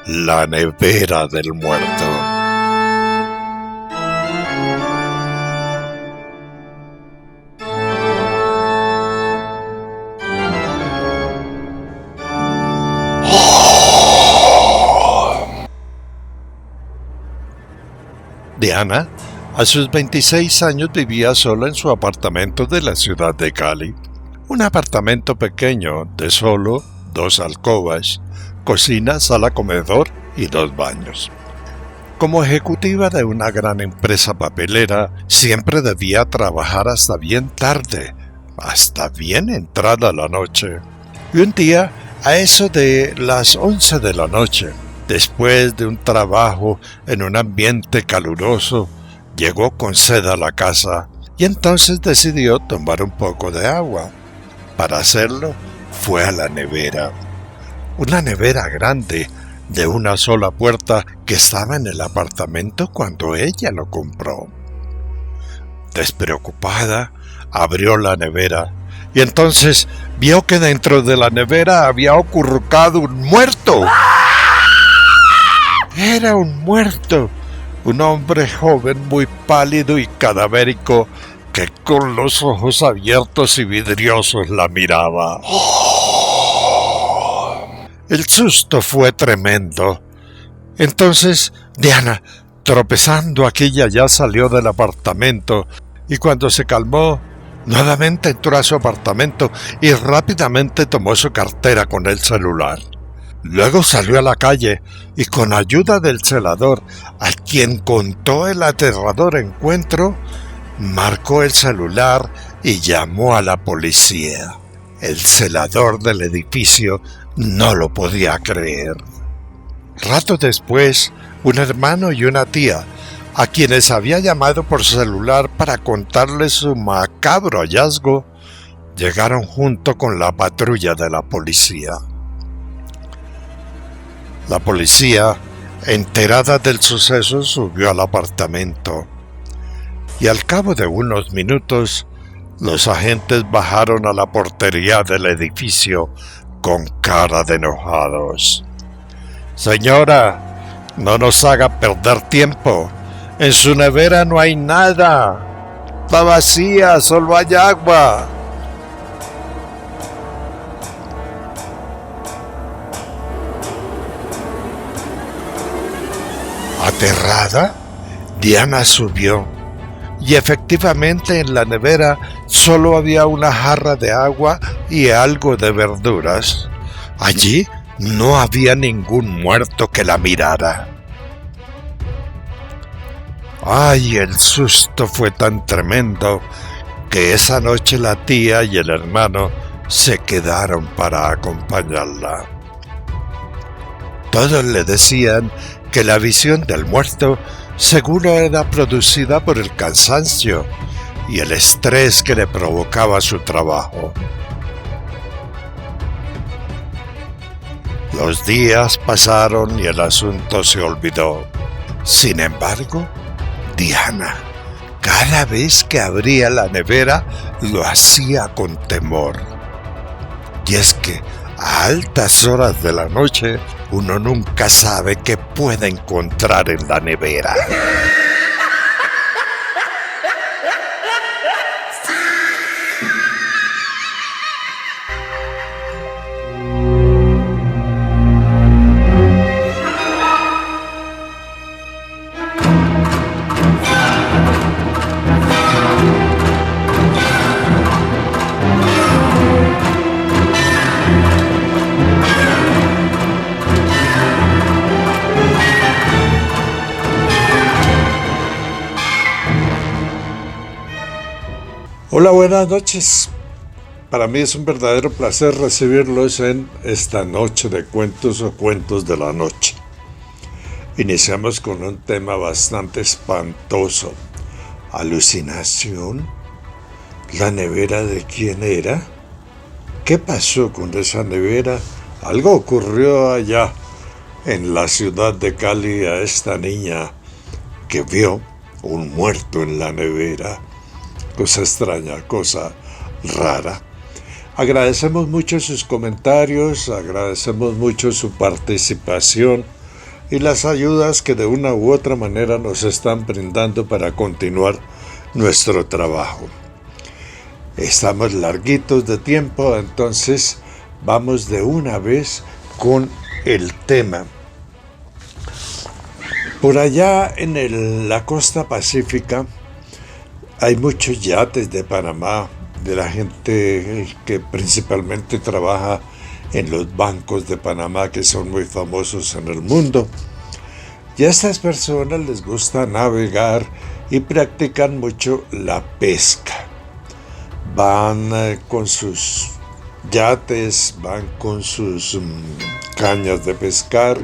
La nevera del muerto. Diana, a sus 26 años, vivía sola en su apartamento de la ciudad de Cali. Un apartamento pequeño de solo 2 alcobas, cocina, sala, comedor y 2 baños. Como ejecutiva de una gran empresa papelera, siempre debía trabajar hasta bien tarde, hasta bien entrada la noche. Y un día, a eso de las 11 de la noche, después de un trabajo en un ambiente caluroso, llegó con sed a la casa y entonces decidió tomar un poco de agua. Para hacerlo, fue a la nevera. Una nevera grande, de una sola puerta, que estaba en el apartamento cuando ella lo compró. Despreocupada, abrió la nevera y entonces vio que dentro de la nevera había acurrucado un muerto. Era un muerto, un hombre joven muy pálido y cadavérico que con los ojos abiertos y vidriosos la miraba. El susto fue tremendo. Entonces Diana, tropezando aquí y allá, salió del apartamento y cuando se calmó, nuevamente entró a su apartamento y rápidamente tomó su cartera con el celular. Luego salió a la calle y con ayuda del celador, a quien contó el aterrador encuentro, marcó el celular y llamó a la policía. El celador del edificio no lo podía creer. Rato después, un hermano y una tía, a quienes había llamado por celular para contarles su macabro hallazgo, llegaron junto con la patrulla de la policía. La policía, enterada del suceso, subió al apartamento y al cabo de unos minutos, los agentes bajaron a la portería del edificio con cara de enojados. «Señora, no nos haga perder tiempo. En su nevera no hay nada. Está vacía, solo hay agua». Aterrada, Diana subió y efectivamente en la nevera solo había una jarra de agua y algo de verduras. Allí no había ningún muerto que la mirara. ¡Ay! El susto fue tan tremendo que esa noche la tía y el hermano se quedaron para acompañarla. Todos le decían que la visión del muerto seguro era producida por el cansancio y el estrés que le provocaba su trabajo. Los días pasaron y el asunto se olvidó. Sin embargo, Diana, cada vez que abría la nevera, lo hacía con temor. Y es que a altas horas de la noche, uno nunca sabe qué puede encontrar en la nevera. Hola, buenas noches. Para mí es un verdadero placer recibirlos en esta noche de cuentos o cuentos de la noche. Iniciamos con un tema bastante espantoso. ¿Alucinación? ¿La nevera de quién era? ¿Qué pasó con esa nevera? Algo ocurrió allá en la ciudad de Cali a esta niña que vio un muerto en la nevera. Cosa extraña, cosa rara. Agradecemos mucho sus comentarios, agradecemos mucho su participación y las ayudas que de una u otra manera nos están brindando para continuar nuestro trabajo. Estamos larguitos de tiempo, entonces vamos de una vez con el tema. Por allá en la costa pacífica hay muchos yates de Panamá, de la gente que principalmente trabaja en los bancos de Panamá, que son muy famosos en el mundo. Y a estas personas les gusta navegar y practican mucho la pesca. Van con sus yates, van con sus cañas de pescar,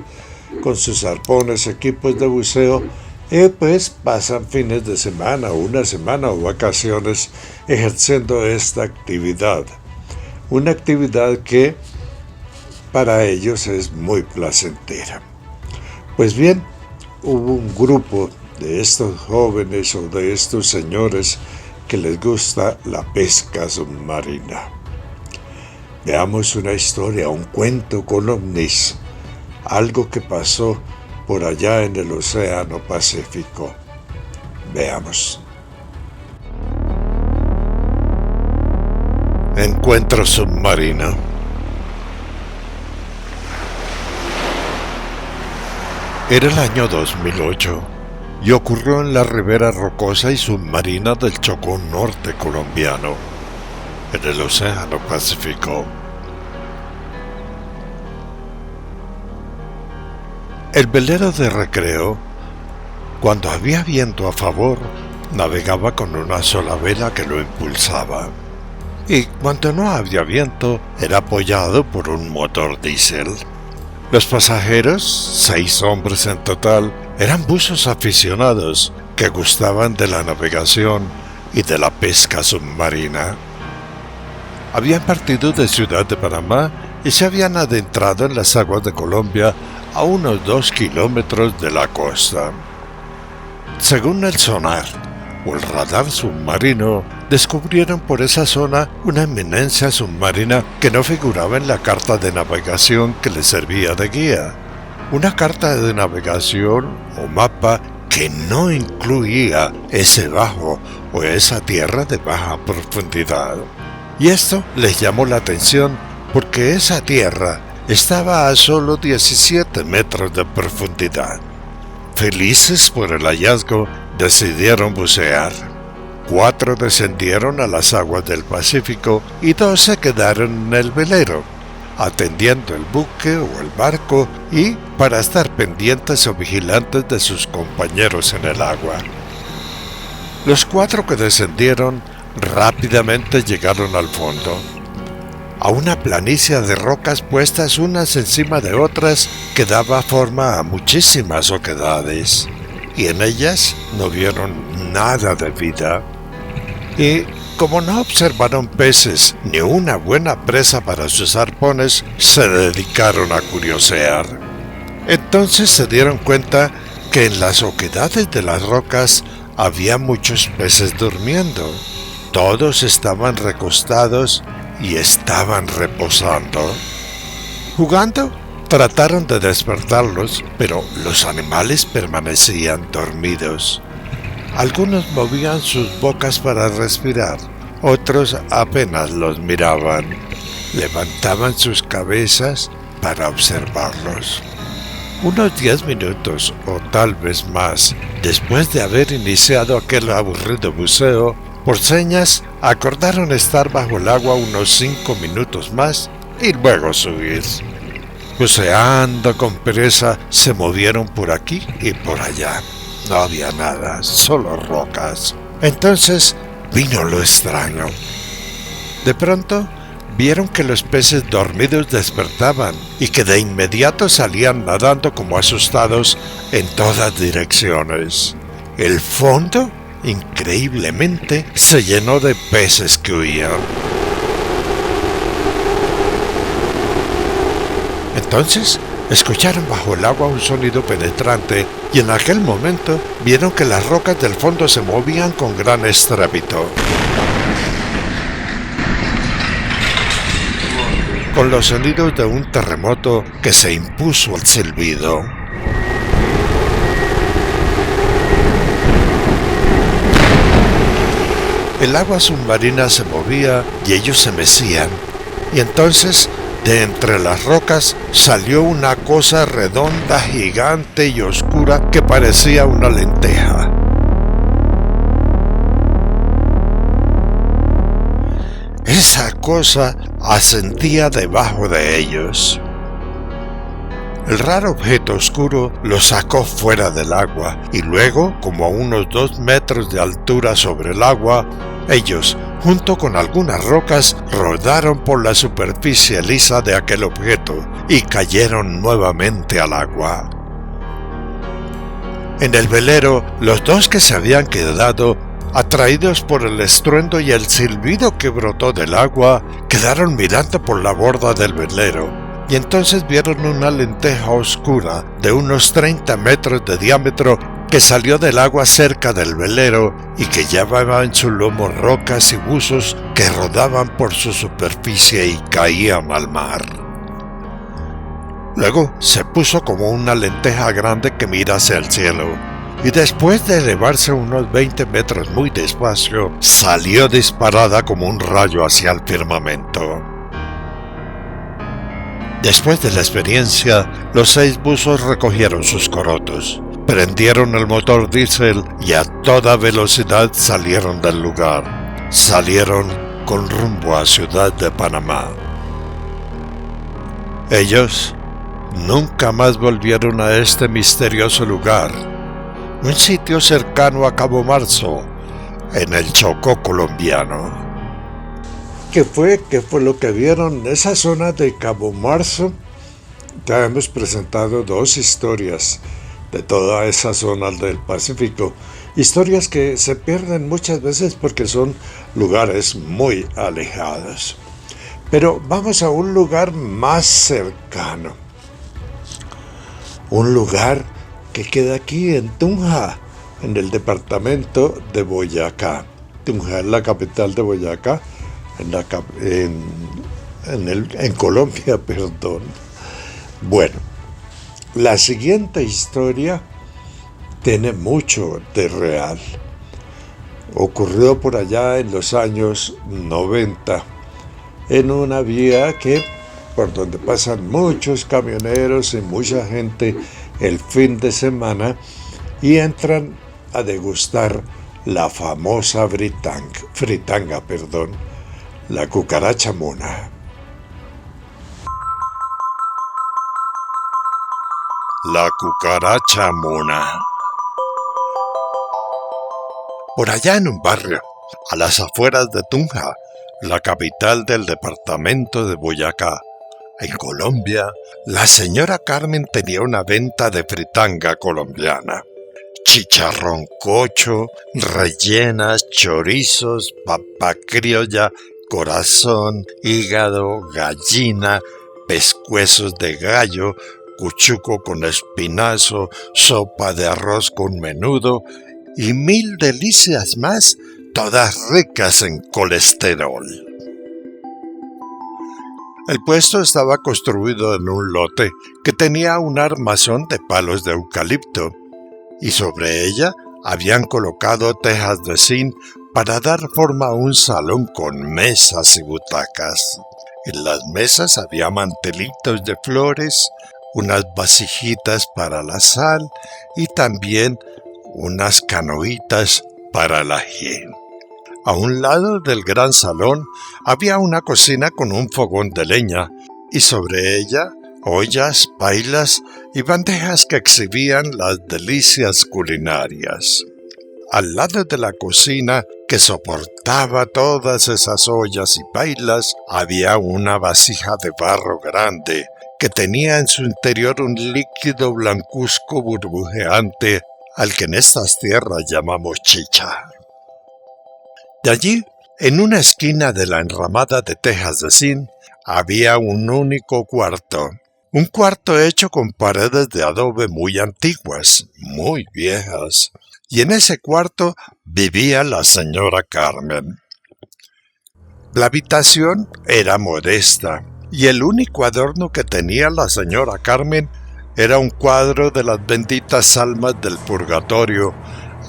con sus arpones, equipos de buceo, y pues pasan fines de semana, una semana o vacaciones ejerciendo esta actividad. Una actividad que para ellos es muy placentera. Pues bien, hubo un grupo de estos jóvenes o de estos señores que les gusta la pesca submarina. Veamos una historia, un cuento con ovnis, algo que pasó por allá en el Océano Pacífico. Veamos. Encuentro submarino. Era el año 2008 y ocurrió en la ribera rocosa y submarina del Chocó Norte colombiano, en el Océano Pacífico. El velero de recreo, cuando había viento a favor, navegaba con una sola vela que lo impulsaba, y cuando no había viento, era apoyado por un motor diésel. Los pasajeros, 6 hombres en total, eran buzos aficionados que gustaban de la navegación y de la pesca submarina. Habían partido de Ciudad de Panamá y se habían adentrado en las aguas de Colombia a unos 2 kilómetros de la costa. Según el sonar o el radar submarino, descubrieron por esa zona una eminencia submarina que no figuraba en la carta de navegación que les servía de guía. Una carta de navegación o mapa que no incluía ese bajo o esa tierra de baja profundidad. Y esto les llamó la atención porque esa tierra estaba a solo 17 metros de profundidad. Felices por el hallazgo, decidieron bucear. 4 descendieron a las aguas del Pacífico y 2 se quedaron en el velero, atendiendo el buque o el barco y para estar pendientes o vigilantes de sus compañeros en el agua. Los 4 que descendieron rápidamente llegaron al fondo, a una planicie de rocas puestas unas encima de otras que daba forma a muchísimas oquedades, y en ellas no vieron nada de vida. Y como no observaron peces ni una buena presa para sus arpones, se dedicaron a curiosear. Entonces se dieron cuenta que en las oquedades de las rocas había muchos peces durmiendo. Todos estaban recostados y estaban reposando. Jugando, trataron de despertarlos, pero los animales permanecían dormidos. Algunos movían sus bocas para respirar, otros apenas los miraban. Levantaban sus cabezas para observarlos. Unos 10 minutos o tal vez más después de haber iniciado aquel aburrido buceo, por señas acordaron estar bajo el agua unos 5 minutos más y luego subir. Buceando con pereza, se movieron por aquí y por allá. No había nada, solo rocas. Entonces vino lo extraño. De pronto vieron que los peces dormidos despertaban y que de inmediato salían nadando como asustados en todas direcciones. El fondo, increíblemente, se llenó de peces que huían. Entonces escucharon bajo el agua un sonido penetrante y en aquel momento vieron que las rocas del fondo se movían con gran estrépito, con los sonidos de un terremoto que se impuso al silbido. el agua submarina se movía y ellos se mecían. Y entonces, de entre las rocas, salió una cosa redonda, gigante y oscura que parecía una lenteja. Esa cosa ascendía debajo de ellos. El raro objeto oscuro lo sacó fuera del agua y luego, como a unos 2 metros de altura sobre el agua, ellos, junto con algunas rocas, rodaron por la superficie lisa de aquel objeto y cayeron nuevamente al agua. En el velero, los 2 que se habían quedado, atraídos por el estruendo y el silbido que brotó del agua, quedaron mirando por la borda del velero. Y entonces vieron una lenteja oscura de unos 30 metros de diámetro que salió del agua cerca del velero y que llevaba en su lomo rocas y buzos que rodaban por su superficie y caían al mar. Luego se puso como una lenteja grande que mira hacia el cielo, y después de elevarse unos 20 metros muy despacio, salió disparada como un rayo hacia el firmamento. Después de la experiencia, los 6 buzos recogieron sus corotos, prendieron el motor diésel y a toda velocidad salieron del lugar. Salieron con rumbo a Ciudad de Panamá. Ellos nunca más volvieron a este misterioso lugar, un sitio cercano a Cabo Marzo, en el Chocó colombiano. ¿Qué fue lo que vieron en esa zona de Cabo Marzo? Ya hemos presentado 2 historias de toda esa zona del Pacífico. Historias que se pierden muchas veces porque son lugares muy alejados. Pero vamos a un lugar más cercano. Un lugar que queda aquí en Tunja, en el departamento de Boyacá. Tunja es la capital de Boyacá. En Colombia, perdón. Bueno, la siguiente historia tiene mucho de real. Ocurrió por allá en los años 90, en una vía por donde pasan muchos camioneros y mucha gente el fin de semana y entran a degustar la famosa fritanga, la cucaracha mona. La cucaracha mona. Por allá en un barrio, a las afueras de Tunja, la capital del departamento de Boyacá, en Colombia, la señora Carmen tenía una venta de fritanga colombiana. Chicharrón cocho, rellenas, chorizos, papa criolla, corazón, hígado, gallina, pescuezos de gallo, cuchuco con espinazo, sopa de arroz con menudo y 1000 delicias más, todas ricas en colesterol. El puesto estaba construido en un lote que tenía un armazón de palos de eucalipto y sobre ella habían colocado tejas de zinc para dar forma a un salón con mesas y butacas. En las mesas había mantelitos de flores, unas vasijitas para la sal y también unas canoitas para el ají. A un lado del gran salón había una cocina con un fogón de leña y sobre ella ollas, pailas y bandejas que exhibían las delicias culinarias. Al lado de la cocina, que soportaba todas esas ollas y pailas, había una vasija de barro grande que tenía en su interior un líquido blancuzco burbujeante al que en estas tierras llamamos chicha. De allí, en una esquina de la enramada de tejas de zinc, había un único cuarto. Un cuarto hecho con paredes de adobe muy antiguas, muy viejas. Y en ese cuarto vivía la señora Carmen. La habitación era modesta, y el único adorno que tenía la señora Carmen era un cuadro de las benditas almas del purgatorio,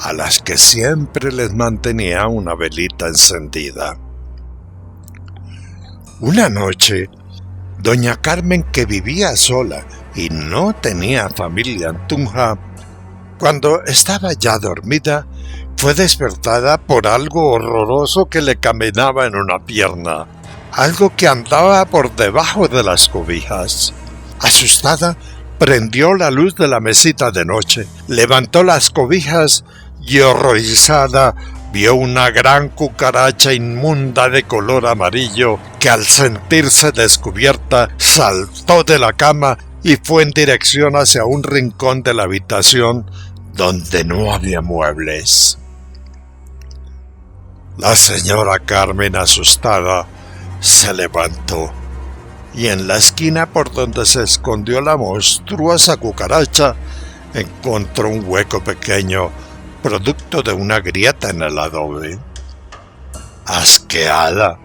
a las que siempre les mantenía una velita encendida. Una noche, doña Carmen, que vivía sola y no tenía familia en Tunja, cuando estaba ya dormida, fue despertada por algo horroroso que le caminaba en una pierna, algo que andaba por debajo de las cobijas. Asustada, prendió la luz de la mesita de noche, levantó las cobijas y, horrorizada, vio una gran cucaracha inmunda de color amarillo que, al sentirse descubierta, saltó de la cama y fue en dirección hacia un rincón de la habitación donde no había muebles. La señora Carmen, asustada, se levantó y en la esquina por donde se escondió la monstruosa cucaracha encontró un hueco pequeño, producto de una grieta en el adobe. Asqueada,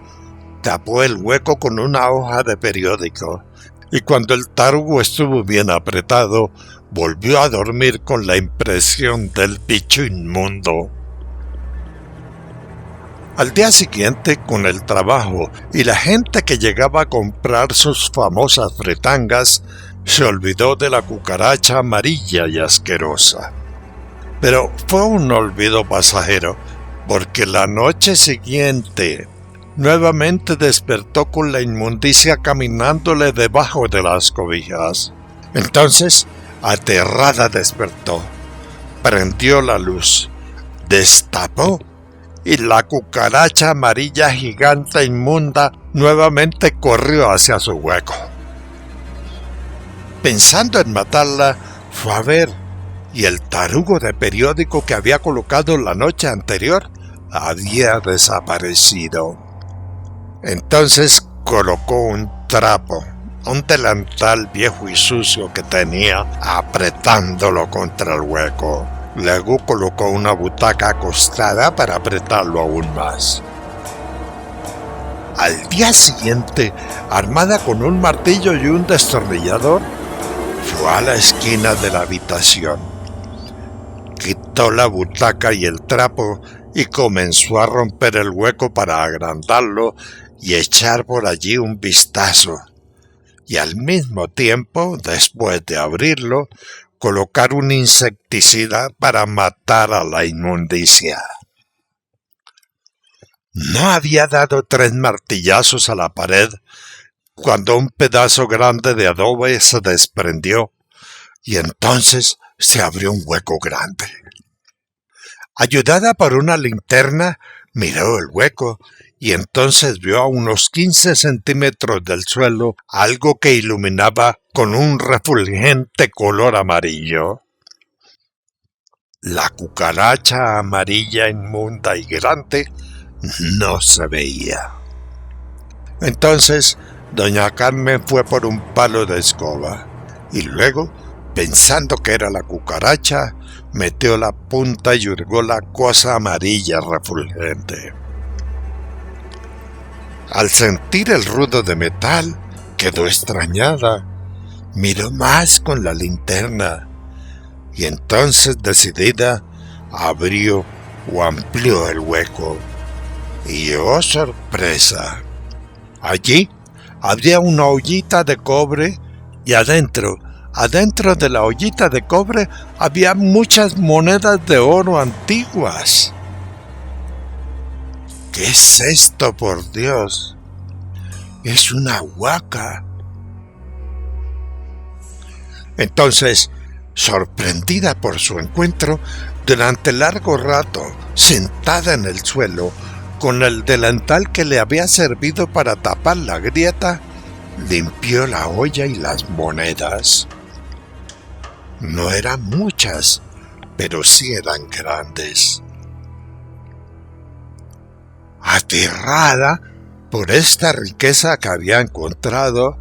tapó el hueco con una hoja de periódico y, cuando el tarugo estuvo bien apretado, volvió a dormir con la impresión del bicho inmundo. Al día siguiente, con el trabajo y la gente que llegaba a comprar sus famosas fritangas, se olvidó de la cucaracha amarilla y asquerosa. Pero fue un olvido pasajero, porque la noche siguiente nuevamente despertó con la inmundicia caminándole debajo de las cobijas. Entonces, aterrada, despertó, prendió la luz, destapó, y la cucaracha amarilla gigante inmunda nuevamente corrió hacia su hueco. Pensando en matarla, fue a ver, y el tarugo de periódico que había colocado la noche anterior había desaparecido. Entonces colocó un trapo, un delantal viejo y sucio que tenía, apretándolo contra el hueco. Luego colocó una butaca acostada para apretarlo aún más. Al día siguiente, armada con un martillo y un destornillador, fue a la esquina de la habitación. Quitó la butaca y el trapo y comenzó a romper el hueco para agrandarlo y echar por allí un vistazo. Y al mismo tiempo, después de abrirlo, colocar un insecticida para matar a la inmundicia. No había dado 3 martillazos a la pared cuando un pedazo grande de adobe se desprendió y entonces se abrió un hueco grande. Ayudada por una linterna, miró el hueco y entonces vio a unos 15 centímetros del suelo algo que iluminaba con un refulgente color amarillo. La cucaracha amarilla inmunda y grande no se veía. Entonces, doña Carmen fue por un palo de escoba y luego, pensando que era la cucaracha, metió la punta y hurgó la cosa amarilla refulgente. Al sentir el ruido de metal, quedó extrañada. Miró más con la linterna y entonces, decidida, abrió o amplió el hueco. Y ¡oh, sorpresa! Allí había una ollita de cobre y adentro de la ollita de cobre había muchas monedas de oro antiguas. ¿Qué es esto, por Dios? Es una huaca. Entonces, sorprendida por su encuentro, durante largo rato, sentada en el suelo, con el delantal que le había servido para tapar la grieta, limpió la olla y las monedas. No eran muchas, pero sí eran grandes. Aterrada por esta riqueza que había encontrado,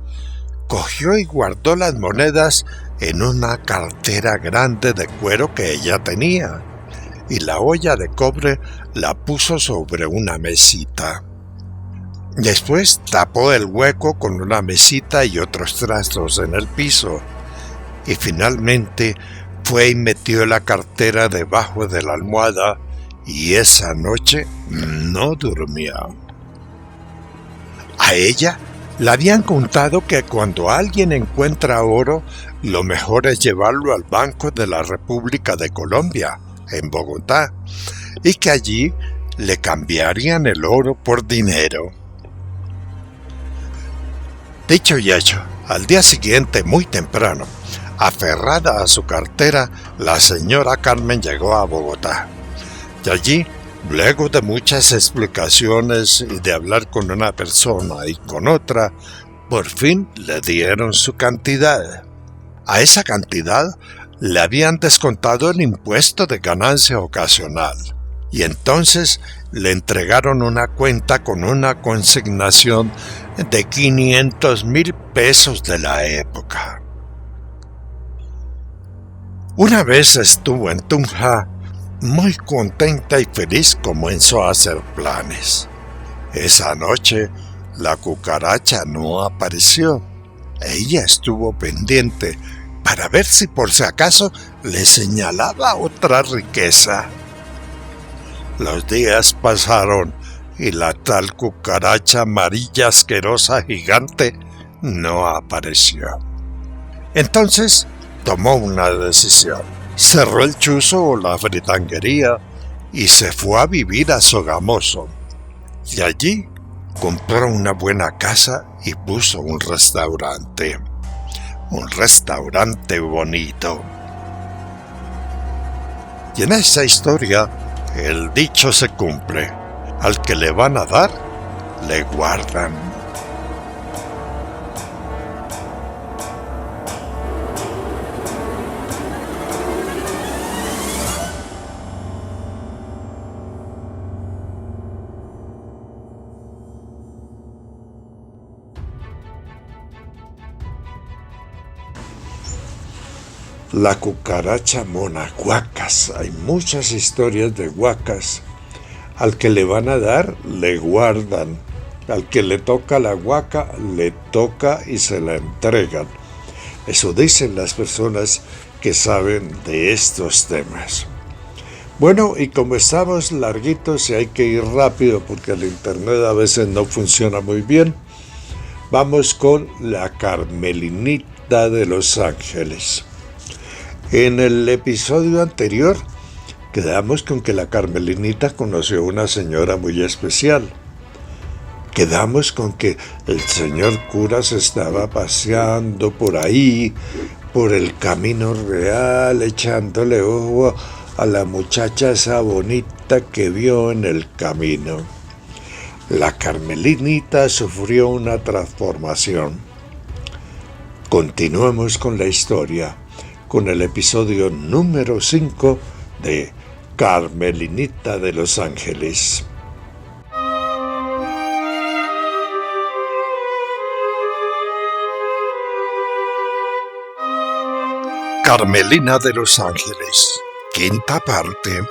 cogió y guardó las monedas en una cartera grande de cuero que ella tenía, y la olla de cobre la puso sobre una mesita. Después tapó el hueco con una mesita y otros trastos en el piso, y finalmente fue y metió la cartera debajo de la almohada y esa noche no durmió. A ella le habían contado que cuando alguien encuentra oro, lo mejor es llevarlo al Banco de la República de Colombia, en Bogotá, y que allí le cambiarían el oro por dinero. Dicho y hecho, al día siguiente, muy temprano, aferrada a su cartera, la señora Carmen llegó a Bogotá. Y allí, luego de muchas explicaciones y de hablar con una persona y con otra, por fin le dieron su cantidad. A esa cantidad le habían descontado el impuesto de ganancia ocasional. Y entonces le entregaron una cuenta con una consignación de 500,000 pesos de la época. Una vez estuvo en Tunja, muy contenta y feliz comenzó a hacer planes. Esa noche la cucaracha no apareció. Ella estuvo pendiente para ver si por si acaso le señalaba otra riqueza. Los días pasaron y la tal cucaracha amarilla asquerosa gigante no apareció. Entonces tomó una decisión. Cerró el chuzo o la fritanguería y se fue a vivir a Sogamoso. Y allí compró una buena casa y puso un restaurante. Un restaurante bonito. Y en esa historia el dicho se cumple: al que le van a dar, le guardan. La cucaracha mona, guacas. Hay muchas historias de guacas. Al que le van a dar, le guardan. Al que le toca la guaca, le toca y se la entregan. Eso dicen las personas que saben de estos temas. Bueno, y como estamos larguitos y hay que ir rápido porque el internet a veces no funciona muy bien, vamos con la Carmelinita de Los Ángeles. En el episodio anterior quedamos con que la Carmelinita conoció a una señora muy especial. Quedamos con que el señor cura se estaba paseando por ahí, por el camino real, echándole ojo a la muchacha esa bonita que vio en el camino. La Carmelinita sufrió una transformación. Continuemos con la historia, con el episodio número 5 de Carmelinita de Los Ángeles. Carmelina de Los Ángeles, quinta parte.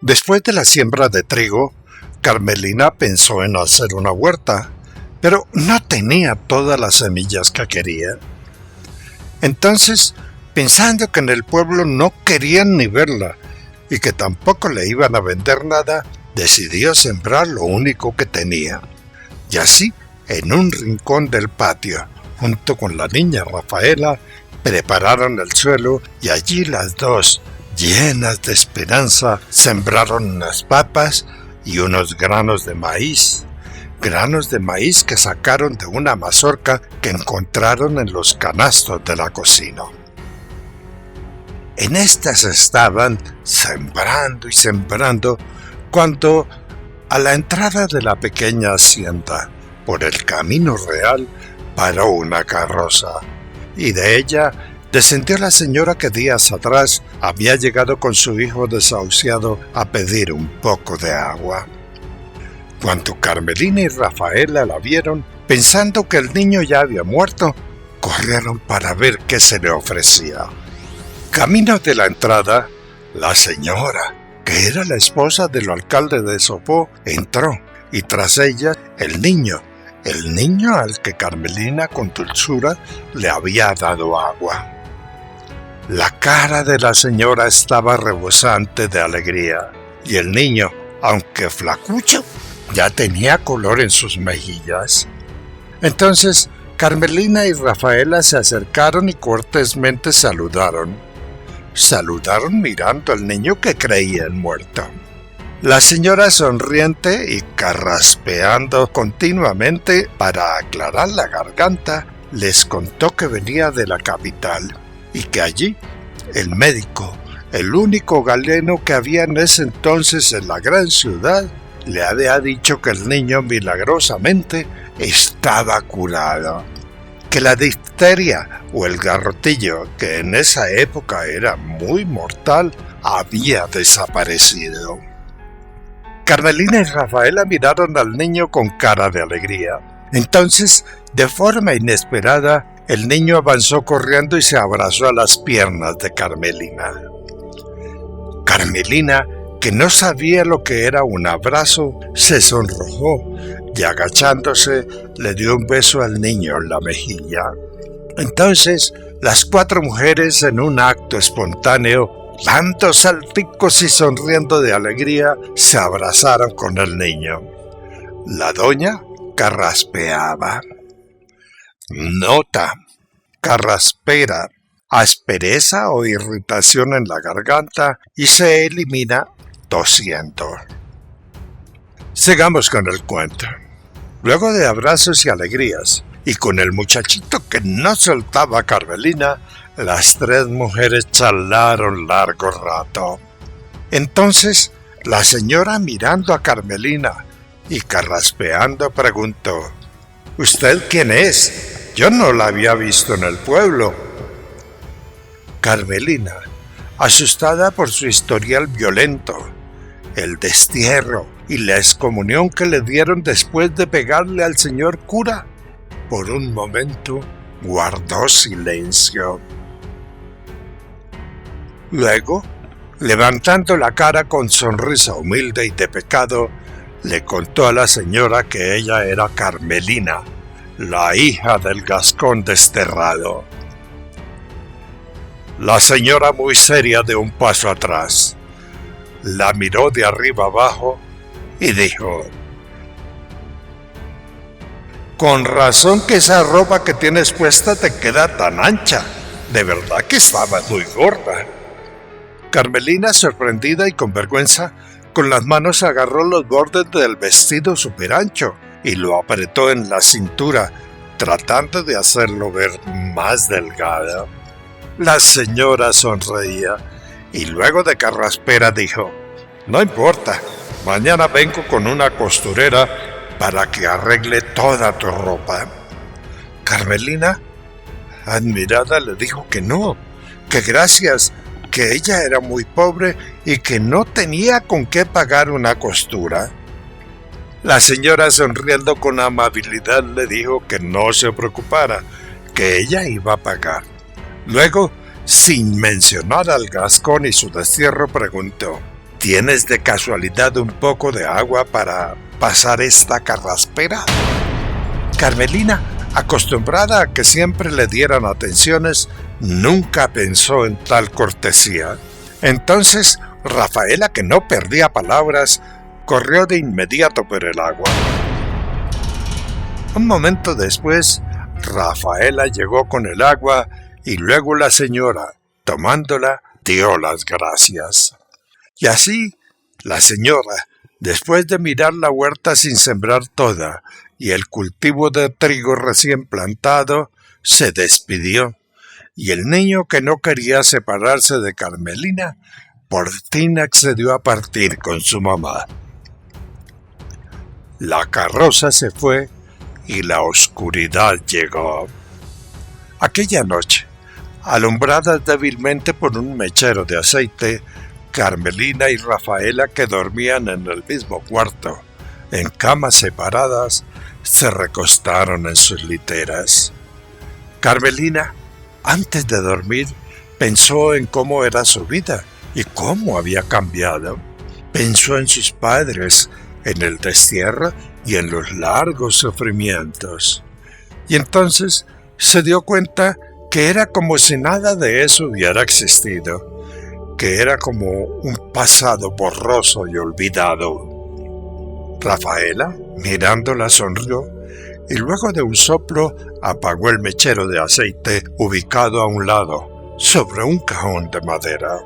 Después de la siembra de trigo, Carmelina pensó en hacer una huerta, pero no tenía todas las semillas que quería. Entonces, pensando que en el pueblo no querían ni verla y que tampoco le iban a vender nada, decidió sembrar lo único que tenía. Y así, en un rincón del patio, junto con la niña Rafaela, prepararon el suelo y allí las dos, llenas de esperanza, sembraron unas papas y unos granos de maíz que sacaron de una mazorca que encontraron en los canastos de la cocina. En estas estaban sembrando y sembrando cuando, a la entrada de la pequeña hacienda, por el camino real, paró una carroza, y de ella descendió la señora que días atrás había llegado con su hijo desahuciado a pedir un poco de agua. Cuando Carmelina y Rafaela la vieron, pensando que el niño ya había muerto, corrieron para ver qué se le ofrecía. Camino de la entrada, la señora, que era la esposa del alcalde de Sopó, entró, y tras ella el niño al que Carmelina con dulzura le había dado agua. La cara de la señora estaba rebosante de alegría, y el niño, aunque flacucho, ya tenía color en sus mejillas. Entonces, Carmelina y Rafaela se acercaron y cortésmente saludaron. Saludaron mirando al niño que creían muerto. La señora, sonriente y carraspeando continuamente para aclarar la garganta, les contó que venía de la capital y que allí el médico, el único galeno que había en ese entonces en la gran ciudad, le había dicho que el niño milagrosamente estaba curado, que la difteria o el garrotillo, que en esa época era muy mortal, había desaparecido. Carmelina y Rafaela miraron al niño con cara de alegría. Entonces, de forma inesperada, el niño avanzó corriendo y se abrazó a las piernas de Carmelina. Carmelina, que no sabía lo que era un abrazo, se sonrojó y agachándose le dio un beso al niño en la mejilla. Entonces, las 4 mujeres, en un acto espontáneo, dando salticos y sonriendo de alegría, se abrazaron con el niño. La doña carraspeaba. Nota: carraspera, aspereza o irritación en la garganta, y se elimina tosiendo. Sigamos con el cuento. Luego de abrazos y alegrías, y con el muchachito que no soltaba a Carmelina, las 3 mujeres charlaron largo rato. Entonces, la señora, mirando a Carmelina y carraspeando, preguntó: ¿Usted quién es? Yo no la había visto en el pueblo. Carmelina, asustada por su historial violento, el destierro y la excomunión que le dieron después de pegarle al señor cura, por un momento guardó silencio. Luego, levantando la cara con sonrisa humilde y de pecado, le contó a la señora que ella era Carmelina, la hija del gascón desterrado. La señora, muy seria, dio un paso atrás, la miró de arriba abajo y dijo: «Con razón que esa ropa que tienes puesta te queda tan ancha. De verdad que estabas muy gorda». Carmelina, sorprendida y con vergüenza, con las manos agarró los bordes del vestido súper ancho y lo apretó en la cintura, tratando de hacerlo ver más delgada. La señora sonreía y luego de carraspera dijo: «No importa, mañana vengo con una costurera para que arregle toda tu ropa». Carmelina, admirada, le dijo que no, que gracias, que ella era muy pobre y que no tenía con qué pagar una costura. La señora, sonriendo con amabilidad, le dijo que no se preocupara, que ella iba a pagar. Luego, sin mencionar al gascón y su destierro, preguntó: «¿Tienes de casualidad un poco de agua para pasar esta carraspera?» Carmelina, acostumbrada a que siempre le dieran atenciones, nunca pensó en tal cortesía. Entonces, Rafaela, que no perdía palabras, corrió de inmediato por el agua. Un momento después, Rafaela llegó con el agua y luego la señora, tomándola, dio las gracias. Y así, la señora, después de mirar la huerta sin sembrar toda y el cultivo de trigo recién plantado, se despidió, y el niño, que no quería separarse de Carmelina, por fin accedió a partir con su mamá. La carroza se fue y la oscuridad llegó. Aquella noche, alumbradas débilmente por un mechero de aceite, Carmelina y Rafaela, que dormían en el mismo cuarto, en camas separadas, se recostaron en sus literas. Carmelina, antes de dormir, pensó en cómo era su vida y cómo había cambiado. Pensó en sus padres, en el destierro y en los largos sufrimientos. Y entonces se dio cuenta que era como si nada de eso hubiera existido, que era como un pasado borroso y olvidado. Rafaela, mirándola, sonrió y luego de un soplo apagó el mechero de aceite ubicado a un lado, sobre un cajón de madera.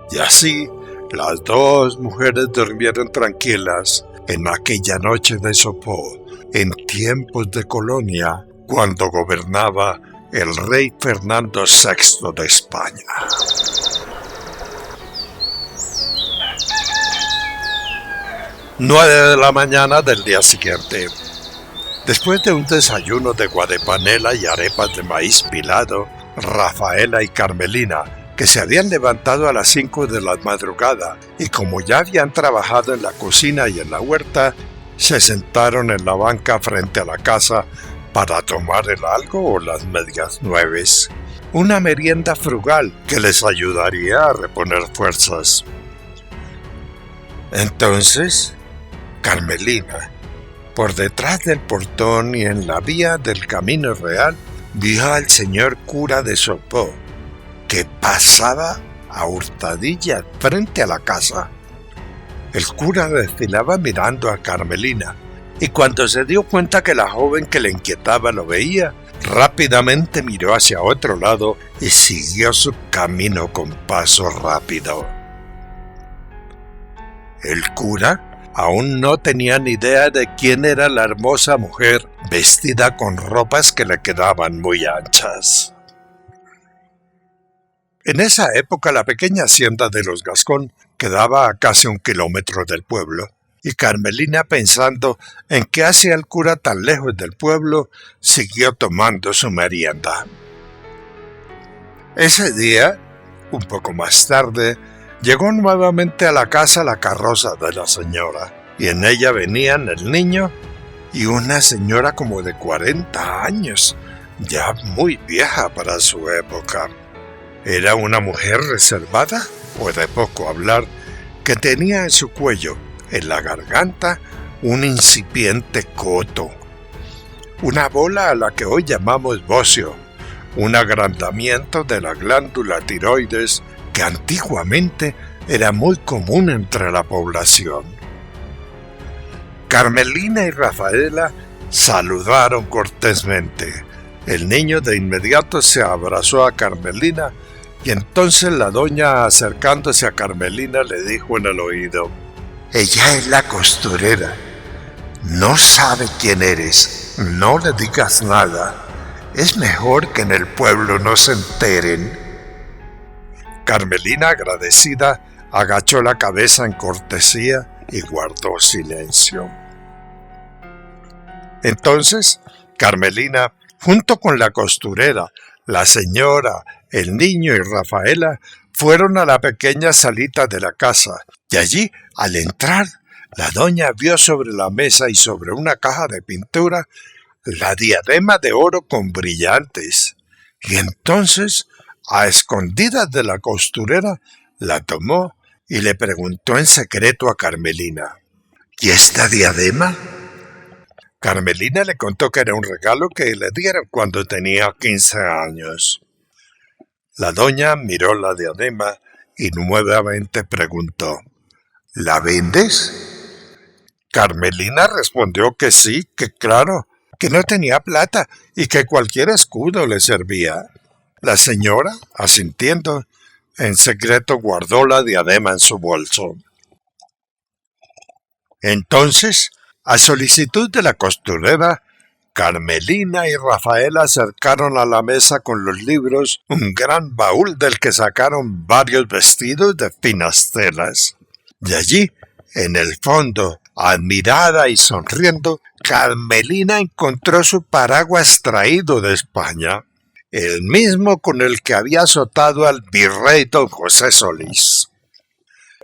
Y así, las dos mujeres durmieron tranquilas en aquella noche de Sopó, en tiempos de colonia, cuando gobernaba el rey Fernando VI de España. Nueve de la mañana del día siguiente. Después de un desayuno de guadepanela y arepas de maíz pilado, Rafaela y Carmelina, que se habían levantado a las 5 de la madrugada y como ya habían trabajado en la cocina y en la huerta, se sentaron en la banca frente a la casa para tomar el algo o las medias nueves, una merienda frugal que les ayudaría a reponer fuerzas. Entonces, Carmelina, por detrás del portón y en la vía del camino real, vio al señor cura de Sopó, que pasaba a hurtadillas frente a la casa. El cura desfilaba mirando a Carmelina, y cuando se dio cuenta que la joven que le inquietaba lo veía, rápidamente miró hacia otro lado y siguió su camino con paso rápido. El cura aún no tenía ni idea de quién era la hermosa mujer vestida con ropas que le quedaban muy anchas. En esa época la pequeña hacienda de los Gascón quedaba a casi 1 kilómetro del pueblo, y Carmelina, pensando en qué hacía el cura tan lejos del pueblo, siguió tomando su merienda. Ese día, un poco más tarde, llegó nuevamente a la casa la carroza de la señora, y en ella venían el niño y una señora como de 40 años, ya muy vieja para su época. Era una mujer reservada o de poco hablar, que tenía en su cuello, en la garganta, un incipiente coto, una bola a la que hoy llamamos bocio, un agrandamiento de la glándula tiroides que antiguamente era muy común entre la población. Carmelina y Rafaela saludaron cortésmente. El niño de inmediato se abrazó a Carmelina y entonces la doña, acercándose a Carmelina, le dijo en el oído: «Ella es la costurera. No sabe quién eres. No le digas nada. Es mejor que en el pueblo no se enteren». Carmelina, agradecida, agachó la cabeza en cortesía y guardó silencio. Entonces, Carmelina, junto con la costurera, la señora, el niño y Rafaela, fueron a la pequeña salita de la casa, y allí, al entrar, la doña vio sobre la mesa y sobre una caja de pintura la diadema de oro con brillantes, y entonces, a escondidas de la costurera, la tomó y le preguntó en secreto a Carmelina: «¿Y esta diadema?». Carmelina le contó que era un regalo que le dieron cuando tenía 15 años. La doña miró la diadema y nuevamente preguntó: «¿La vendes?». Carmelina respondió que sí, que claro, que no tenía plata y que cualquier escudo le servía. La señora, asintiendo, en secreto guardó la diadema en su bolso. Entonces, a solicitud de la costurera, Carmelina y Rafaela acercaron a la mesa con los libros un gran baúl del que sacaron varios vestidos de finas telas. Y allí, en el fondo, admirada y sonriendo, Carmelina encontró su paraguas traído de España, el mismo con el que había azotado al virrey don José Solís.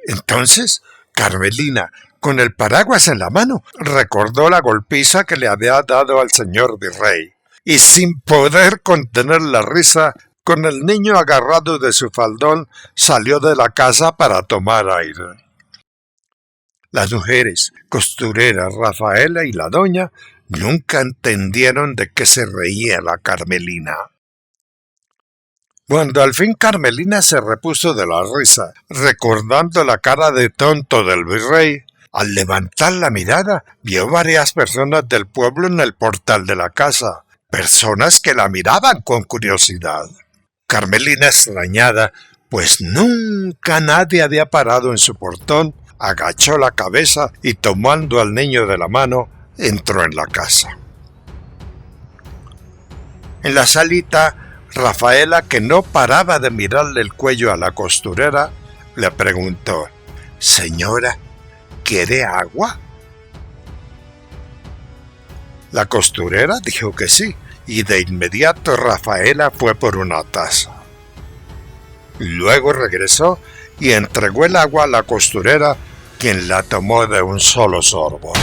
Entonces, Carmelina, con el paraguas en la mano, recordó la golpiza que le había dado al señor virrey, y sin poder contener la risa, con el niño agarrado de su faldón, salió de la casa para tomar aire. Las mujeres, costurera Rafaela y la doña, nunca entendieron de qué se reía la Carmelina. Cuando al fin Carmelina se repuso de la risa, recordando la cara de tonto del virrey, al levantar la mirada, vio varias personas del pueblo en el portal de la casa, personas que la miraban con curiosidad. Carmelina, extrañada, pues nunca nadie había parado en su portón, agachó la cabeza y tomando al niño de la mano, entró en la casa. En la salita, Rafaela, que no paraba de mirarle el cuello a la costurera, le preguntó: «Señora, ¿quiere agua?». La costurera dijo que sí, y de inmediato Rafaela fue por una taza. Luego regresó y entregó el agua a la costurera, quien la tomó de un solo sorbo.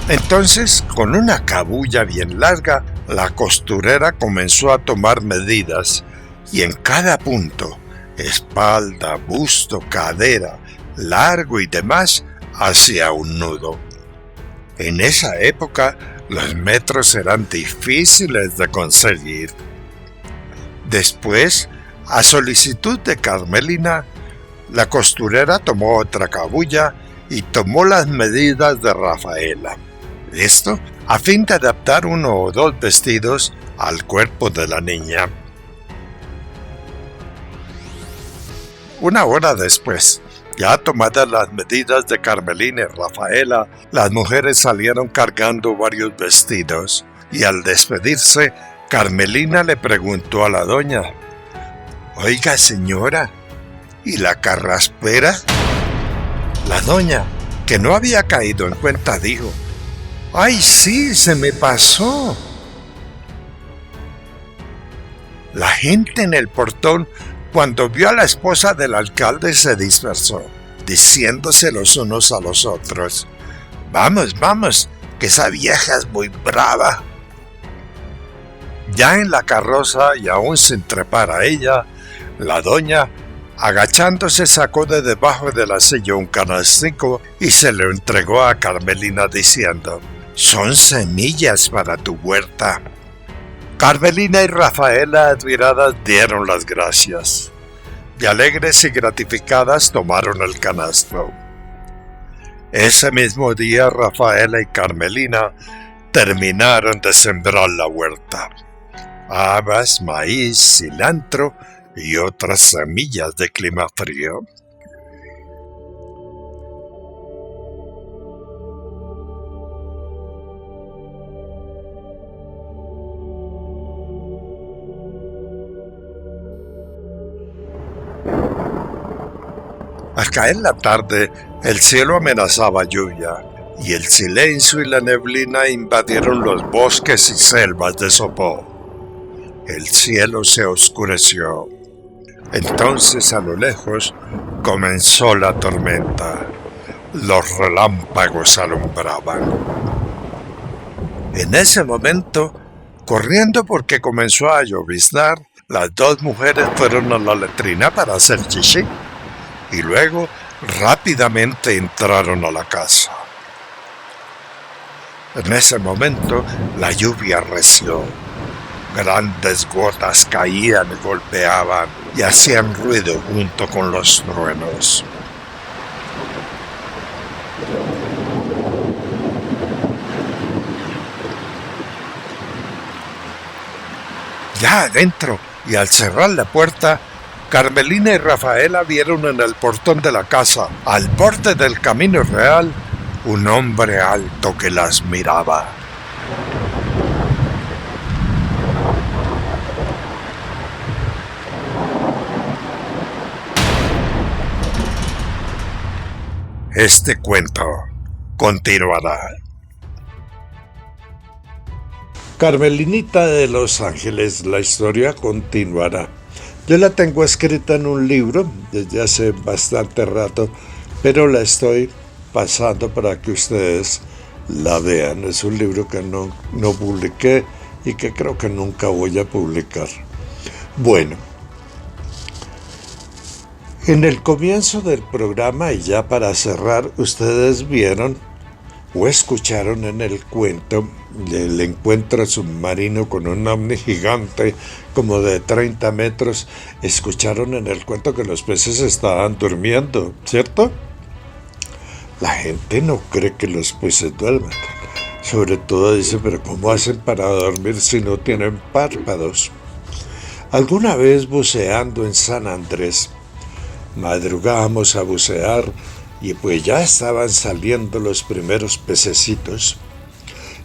Entonces, con una cabulla bien larga, la costurera comenzó a tomar medidas, y en cada punto, espalda, busto, cadera, largo y demás, hacía un nudo. En esa época, los metros eran difíciles de conseguir. Después, a solicitud de Carmelina, la costurera tomó otra cabulla y tomó las medidas de Rafaela. Esto a fin de adaptar uno o dos vestidos al cuerpo de la niña. Una hora después, ya tomadas las medidas de Carmelina y Rafaela, las mujeres salieron cargando varios vestidos, y al despedirse, Carmelina le preguntó a la doña: «Oiga, señora, ¿y la carraspera?». La doña, que no había caído en cuenta, dijo: «¡Ay, sí, se me pasó!». La gente en el portón, cuando vio a la esposa del alcalde, se dispersó, diciéndose los unos a los otros: «Vamos, vamos, que esa vieja es muy brava». Ya en la carroza, y aún sin trepar a ella, la doña, agachándose, sacó de debajo de la silla un canastico y se lo entregó a Carmelina diciendo: «Son semillas para tu huerta». Carmelina y Rafaela, admiradas, dieron las gracias, y alegres y gratificadas tomaron el canasto. Ese mismo día, Rafaela y Carmelina terminaron de sembrar la huerta: habas, maíz, cilantro y otras semillas de clima frío. Al caer la tarde, el cielo amenazaba lluvia, y el silencio y la neblina invadieron los bosques y selvas de Sopó. El cielo se oscureció. Entonces, a lo lejos, comenzó la tormenta. Los relámpagos alumbraban. En ese momento, corriendo porque comenzó a lloviznar, las dos mujeres fueron a la letrina para hacer chichi, y luego rápidamente entraron a la casa. En ese momento, la lluvia arreció. Grandes gotas caían y golpeaban y hacían ruido junto con los truenos. Ya adentro, y al cerrar la puerta, Carmelina y Rafaela vieron en el portón de la casa, al borde del camino real, un hombre alto que las miraba. Este cuento continuará. Carmelinita de Los Ángeles, la historia continuará. Yo la tengo escrita en un libro desde hace bastante rato, pero la estoy pasando para que ustedes la vean. Es un libro que no publiqué y que creo que nunca voy a publicar. Bueno, En el comienzo del programa y ya para cerrar, ustedes vieron o escucharon en el cuento el encuentro submarino con un ovni gigante como de 30 metros. Escucharon en el cuento que los peces estaban durmiendo, ¿cierto? La gente no cree que los peces duerman. Sobre todo dice, pero ¿cómo hacen para dormir si no tienen párpados? Alguna vez buceando en San Andrés, madrugábamos a bucear y pues ya estaban saliendo los primeros pececitos.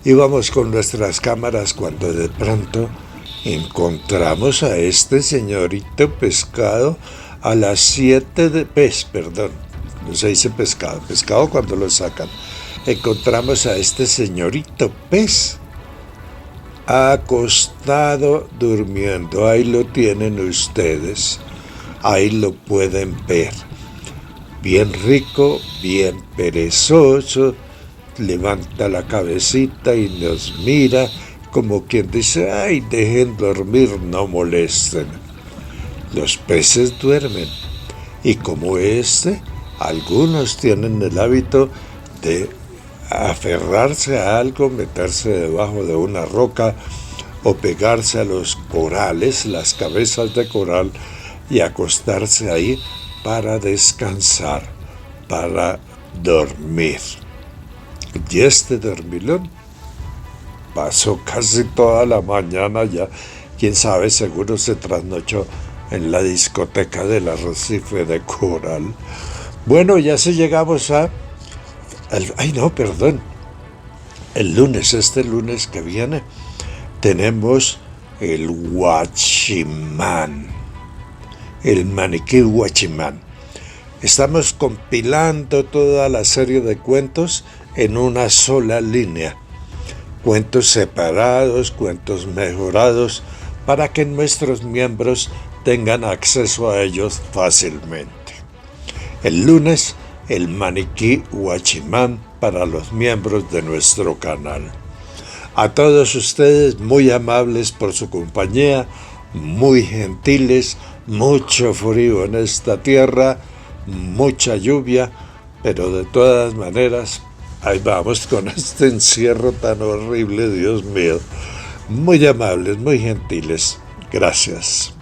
Íbamos con nuestras cámaras cuando de pronto encontramos a este señorito pescado a las 7 de perdón, no se dice pescado cuando lo sacan. Encontramos a este señorito pez acostado durmiendo. Ahí lo tienen ustedes, ahí lo pueden ver. Bien rico, bien perezoso, levanta la cabecita y nos mira como quien dice, ay, dejen dormir, no molesten. Los peces duermen y como algunos tienen el hábito de aferrarse a algo, meterse debajo de una roca o pegarse a los corales, las cabezas de coral y acostarse ahí para descansar, para dormir. Y este dormilón pasó casi toda la mañana ya, quién sabe, seguro se trasnochó en la discoteca del arrecife de coral. Bueno, ya se llegamos el lunes, este lunes que viene, tenemos el Guachimán, el maniquí Guachimán. Estamos compilando toda la serie de cuentos en una sola línea. Cuentos separados, cuentos mejorados, para que nuestros miembros tengan acceso a ellos fácilmente. El lunes, el maniquí Guachimán para los miembros de nuestro canal. A todos ustedes, muy amables por su compañía, muy gentiles, mucho frío en esta tierra, mucha lluvia, pero de todas maneras, ahí vamos con este encierro tan horrible, Dios mío. Muy amables, muy gentiles. Gracias.